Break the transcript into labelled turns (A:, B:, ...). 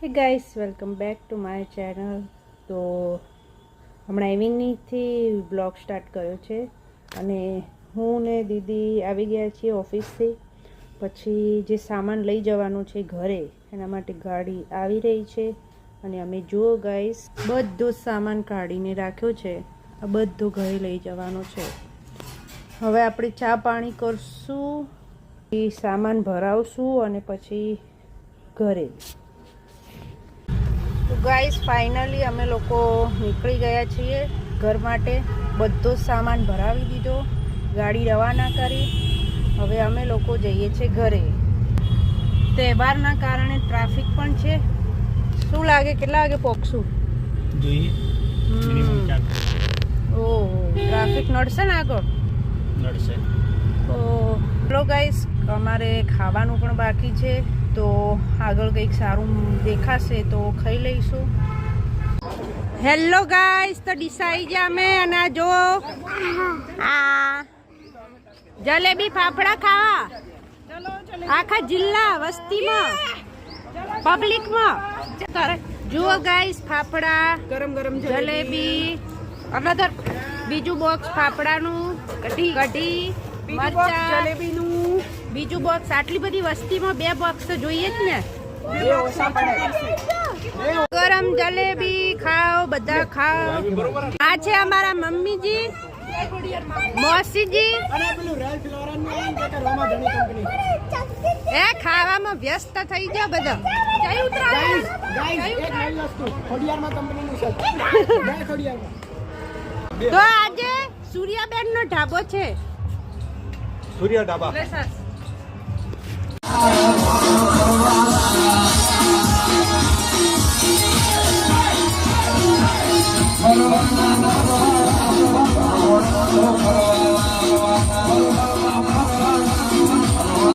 A: હે guys, welcome back to my channel. તો હમણાં ઇવનિંગથી બ્લોગ સ્ટાર્ટ કર્યો છે અને હું ને દીદી આવી ગયા છીએ ઓફિસથી. પછી જે સામાન લઈ જવાનું છે ઘરે એના માટે ગાડી આવી રહી છે અને અમે જુઓ ગાઈસ, બધો સામાન કાઢીને રાખ્યો છે. આ બધું ઘરે લઈ જવાનું છે. હવે આપણે ચા પાણી કરશું, સામાન ભરાવશું અને પછી ઘરે. તો ગાઈસ, ફાઇનલી અમે લોકો નીકળી ગયા છીએ ઘર માટે. બધો સામાન ભરાવી દીધો, ગાડી રવાના કરી. હવે અમે લોકો જઈએ છીએ ઘરે. તહેવારના કારણે ટ્રાફિક પણ છે. શું લાગે, કેટલા વાગે પહોંચશું?
B: જોઈએ મિનિમમ 4.
A: ઓહો, ટ્રાફિક નડશે ને આગળ?
B: નડશે.
A: તો ચલો ગાઈસ, અમારે ખાવાનું પણ બાકી છે, તો આગળ કંઈક સારું દેખાશે તો ખાઈ લઈશું. હેલો ગાઈસ, તો ડિસાઈ ગયા અમે અને આ જો આ જલેબી ફાફડા ખાવા આખા જિલ્લા વસ્તીમાં પબ્લિકમાં જુઓ ગાઈસ, ફાફડા ગરમ ગરમ જલેબી, અનધર બીજું બોક્સ ફાફડાનું, કઢી મરચા જલેબીનું, બીજું બોક્સ. આટલી બધી વસ્તીમાં 2 બોક્સ તો જોઈએ જ ને. ગરમ જલેબી ખાઓ, બધા ખાઓ. આ છે અમારા મમ્મીજી, મોસીજી. એ ખાવામાં વ્યસ્ત થઈ ગયા બધા. તો આજે સૂર્યાબેન નો ઢાબો છે. સૂર્યા ઢાબા.